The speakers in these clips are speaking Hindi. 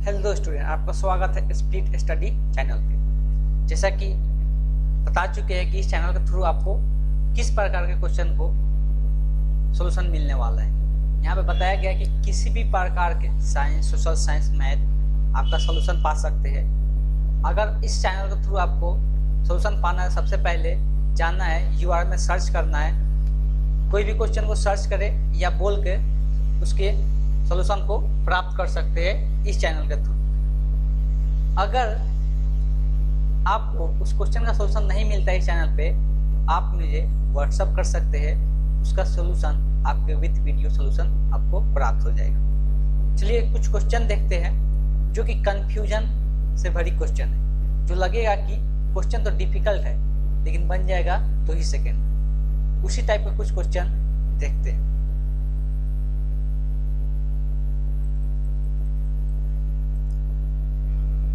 हेलो स्टूडेंट, आपका स्वागत है स्प्लिट स्टडी चैनल पे। जैसा कि बता चुके हैं कि इस चैनल के थ्रू आपको किस प्रकार के क्वेश्चन को सॉल्यूशन मिलने वाला है। यहाँ पे बताया गया है कि किसी भी प्रकार के साइंस, सोशल साइंस, मैथ आपका सॉल्यूशन पा सकते हैं। अगर इस चैनल के थ्रू आपको सॉल्यूशन पाना है, सबसे पहले जानना है URL में सर्च करना है। कोई भी क्वेश्चन को सर्च करें या बोल के उसके सॉल्यूशन को प्राप्त कर सकते हैं इस चैनल के थ्रू। अगर आपको उस क्वेश्चन का सॉल्यूशन नहीं मिलता है इस चैनल पे, आप मुझे व्हाट्सअप कर सकते हैं, उसका सॉल्यूशन आपके विथ वीडियो सॉल्यूशन आपको प्राप्त हो जाएगा। चलिए कुछ क्वेश्चन देखते हैं जो कि कंफ्यूजन से भरी क्वेश्चन है, जो लगेगा कि क्वेश्चन तो डिफिकल्ट है लेकिन बन जाएगा 2 ही सेकेंड। उसी टाइप के कुछ क्वेश्चन देखते हैं।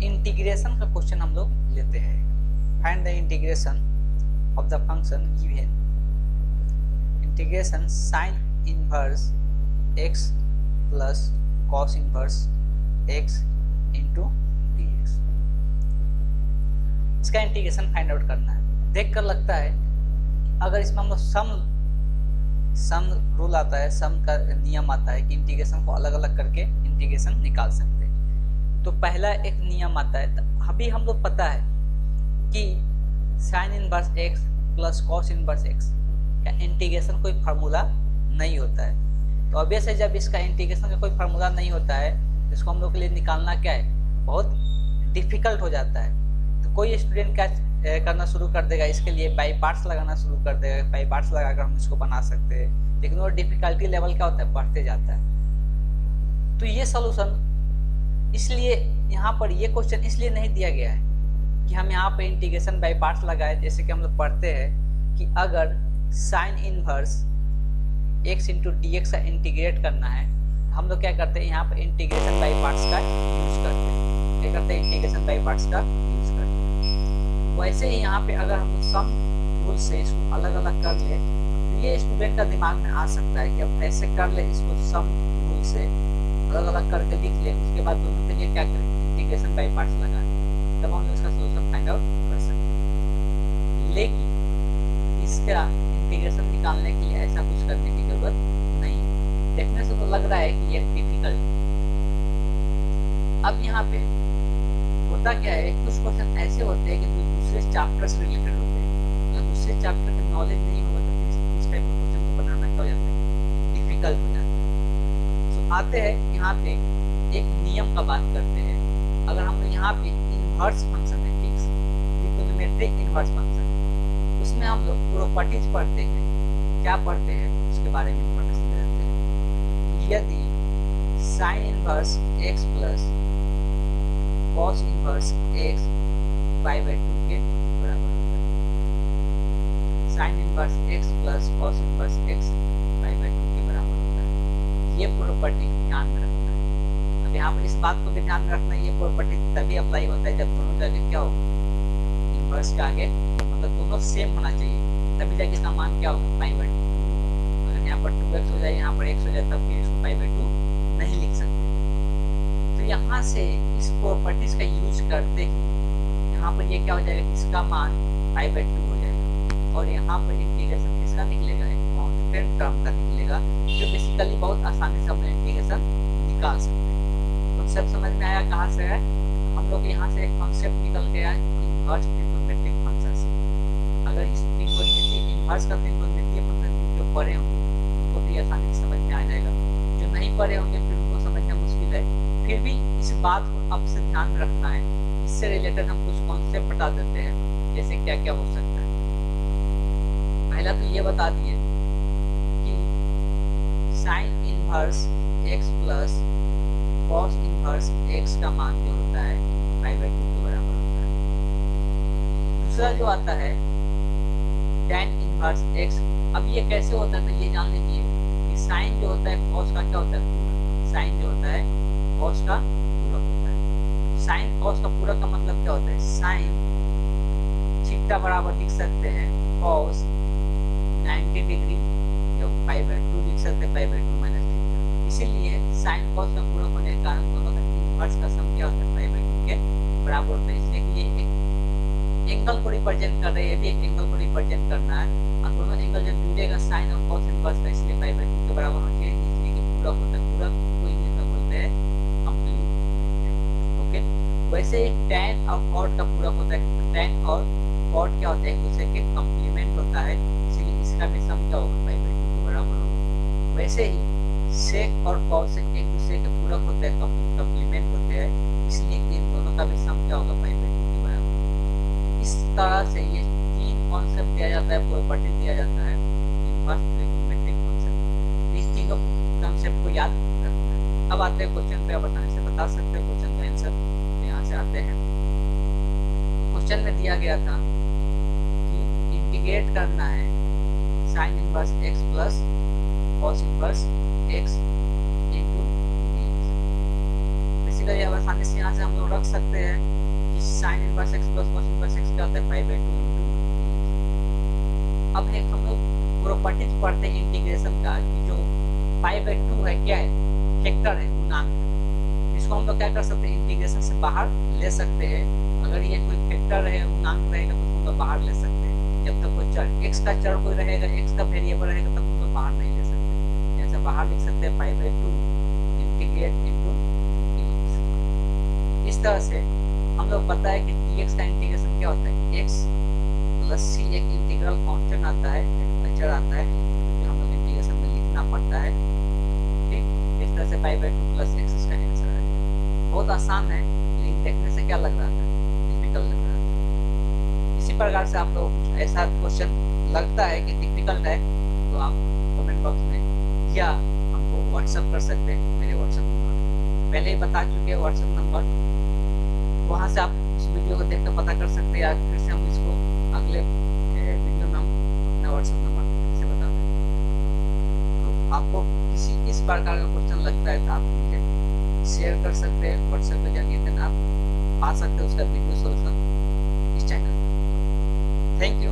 इंटीग्रेशन का क्वेश्चन हम लोग लेते हैं। Find the integration of the function given integration sine inverse x plus cos inverse x into dx। इसका इंटीग्रेशन फाइंड आउट करना है। देखकर लगता है अगर इसमें हम लोग सम रूल आता है, सम का नियम आता है कि इंटीग्रेशन को अलग अलग करके इंटीग्रेशन निकाल सकते हैं। तो पहला एक नियम आता है। अभी हम लोग पता है कि sine inverse x plus cos inverse x का इंटीग्रेशन कोई फार्मूला नहीं होता है। तो ऑब्वियस है, जब इसका इंटीग्रेशन का कोई फार्मूला नहीं होता है तो इसको हम लोग के लिए निकालना क्या है, बहुत डिफिकल्ट हो जाता है। तो कोई स्टूडेंट क्या करना शुरू कर देगा, इसके लिए बाई पार्ट्स लगाना शुरू कर देगा। बाई पार्ट्स लगाकर हम इसको बना सकते हैं, लेकिन वो डिफिकल्टी लेवल क्या होता है, बढ़ते जाता है। तो ये सोल्यूशन इसलिए यहाँ पर ये क्वेश्चन इसलिए नहीं दिया गया है कि हम यहाँ पे इंटीग्रेशन बाई पार्ट्स लगाए। जैसे कि हम लोग पढ़ते हैं कि अगर sine inverse x into dx का इंटीग्रेट करना है, हम लोग क्या करते हैं, यहाँ पे इंटीग्रेशन बाई पार्ट्स का यूज करते हैं। क्या करते हैं, इंटीग्रेशन बाई पार्ट्स का यूज करते हैं। वैसे ही यहाँ पे अगर हम सम रूल से इसको अलग अलग कर ले तो ये स्टूडेंट का दिमाग में आ सकता है कि अब ऐसे कर ले, इसको सम रूल से अलग अलग करके लिख ले, उसके बाद दोनों के लिए क्या करें, इंटीग्रेशन बाई पार्ट्स लगा दें, तब हम इसका सॉल्यूशन फाइंड आउट कर सकते हैं। लेकिन इसका इंटीग्रेशन निकालने के लिए ऐसा कुछ करने की जरूरत नहीं है। देखने से तो लग रहा है कि ये डिफिकल्ट। अब यहाँ पे होता क्या है, कुछ क्वेश्चन ऐसे होते हैं कि दूसरे चैप्टर से रिलेटेड होते हैं। अगर दूसरे चैप्टर का नॉलेज नहीं होगा तो इस टाइप के क्वेश्चन को बनाना क्या हो जाता है, डिफिकल्ट हो जाता है। आते हैं यहाँ पे एक नियम का बात करते हैं। अगर हम यहाँ पे इनवर्स फंक्शन है, फिक्स ट्रिगोनोमेट्रिक इनवर्स फंक्शन, उसमें हम लोग प्रॉपर्टीज पढ़ते हैं। क्या पढ़ते हैं उसके बारे में इंफॉर्मेशन देते हैं। यदि sine inverse x plus cos inverse x pi by 2 के बराबर होता है, sine inverse x plus cos inverse x pi by 2 के बराबर होता है, ये प्रॉपर्टी ध्यान में रखना है। अब यहाँ पर इस बात को भी ध्यान में रखना है, ये प्रॉपर्टी तभी अप्लाई होता है जब दोनों जगह क्या हो, इनवर्स के आगे मतलब दोनों सेम होना चाहिए, तभी जाके इसका मान क्या होगा, पाई बाई 2। अगर यहाँ पर 2x हो जाए, यहाँ पर x हो जाए, तब फिर इसको पाई बाई 2 नहीं लिख सकते। तो यहाँ से इस प्रॉपर्टीज का यूज करते ही यहाँ पर ये क्या हो जाएगा, इसका मान पाई बाई 2 हो जाएगा और यहाँ पर इंटीग्रेशन किसका निकलेगा, एक कांस्टेंट टर्म का निकलेगा, जो बेसिकली बहुत आसानी से हम इंटीग्रेशन निकाल सकते हैं। कॉन्सेप्ट समझ में आया कहाँ से है, हम लोग यहाँ से एक कॉन्सेप्ट निकल गया है इनवर्स ट्रिगोनोमेट्रिक फंक्शन से। अगर इस ट्रिगोनोमेट्री इनवर्स का ट्रिगोनोमेट्री फंक्शन जो पढ़े होंगे उनको भी आसानी से समझ में आ जाएगा, जो नहीं पढ़े होंगे फिर उनको समझना मुश्किल है। फिर भी इस बात को अब से ध्यान में रखना है। इससे रिलेटेड हम कुछ कॉन्सेप्ट बता देते हैं, जैसे क्या क्या हो सकता है। पहला तो ये बता दिए कि sine inverse x plus cos inverse x का मान जो होता है पाई बाई 2 के बराबर होता है। दूसरा जो आता है tan इनवर्स x। अब ये कैसे होता है, तो ये जान लीजिए कि साइन जो होता है कॉस का क्या होता है, साइन जो होता है कॉस का पूरक होता है। साइन कॉस का पूरक का मतलब क्या होता है, साइन थीटा बराबर लिख सकते हैं कॉस 90 डिग्री, जो पाई बाई 2 लिख सकते हैं पाई बाई 2 माइनस थीटा। इसीलिए साइन कॉस का पूरक होने के कारण दोनों का इनवर्स का सम क्या होता है, पाई बाई 2 के बराबर होता है। इसलिए कि ये एक एंगल को रिप्रेजेंट कर रहा है, ये भी एक एंगल को रिप्रेजेंट करना है, और दोनों एंगल जो जुड़ेगा साइन और कॉस इनवर्स का, इसलिए पाई बाई 2 के बराबर होना चाहिए। इसलिए कि पूरक होता है, पूरक को इंग्लिश में बोलते हैं कंप्लीमेंट। ओके, वैसे ही tan और cot का पूरक होता है। tan और cot क्या होता है, एक दूसरे के कंप्लीमेंट होता है, इसलिए इसका भी सम क्या होगा, पाई बाई 2 के बराबर होगा। वैसे ही sec और cos एक दूसरे के पूरक होते हैं, कंप्लीमेंट होते हैं, इसलिए इन दोनों का भी सम क्या होगा, पाई बाई 2 के बराबर। इस तरह से ये 3 कॉन्सेप्ट दिया जाता है, प्रॉपर्टी दिया जाता है इनवर्स ट्रिग्नोमेट्रिक कॉन्सेप्ट। इस तीनों कॉन्सेप्ट को याद रखना है। अब आते हैं क्वेश्चन पे, आप आसानी से बता सकते हो क्वेश्चन का आंसर। यहाँ से आते हैं, क्वेश्चन में दिया गया था कि इंटीग्रेट करना है sine inverse x plus cos inverse x into dx। Basically अब आसानी से यहाँ से हम लोग रख सकते हैं कि sine inverse x plus cos inverse x क्या होता है, पाई बाई 2 इनटू dx। अब एक हम लोग प्रॉपर्टीज पढ़ते हैं इंटीग्रेशन का, कि जो पाई बाई 2 है क्या है, फैक्टर है, गुणांक है। इसको हम लोग क्या कर सकते हैं, इंटीग्रेशन से बाहर ले सकते हैं। अगर ये कोई फैक्टर है, गुणांक रहेगा, तो हम लोग बाहर ले सकते हैं। जब तक कोई चर x का चर कोई रहेगा, x का वेरिएबल रहेगा, तब हम लोग बाहर नहीं ले सकते। जैसे बाहर लिख सकते हैं pi by 2 integrate into dx। इस तरह से हम लोग पता है कि dx का इंटीग्रेशन क्या होता है, x प्लस c एक इंटीग्रल कांस्टेंट आता है, एक चर आता है, जो हम लोग इंटीग्रेशन में लिखना पड़ता है। ठीक, इस तरह से पाई बाई 2 प्लस x इसका आंसर है। बहुत आसान है, लेकिन देखने से क्या लग रहा था, डिफिकल्ट लग रहा था। इसी प्रकार से आप लोग ऐसा क्वेश्चन लगता है कि डिफिकल्ट है, तो आप कमेंट बॉक्स में या हमको व्हाट्सएप कर सकते हैं, मेरे व्हाट्सएप नंबर पहले ही बता चुके हैं, व्हाट्सएप नंबर। वहाँ से आप उस वीडियो को देख कर पता कर सकते हैं, या फिर से हम इसको अगले वीडियो में हम अपना व्हाट्सएप नंबर से बता दें। तो आपको किसी इस प्रकार का क्वेश्चन लगता है तो आप मुझे शेयर कर सकते हैं व्हाट्सएप के जरिए, देन आप पा सकते हैं उसका वीडियो सोल्यूशन इस चैनल में। Thank you.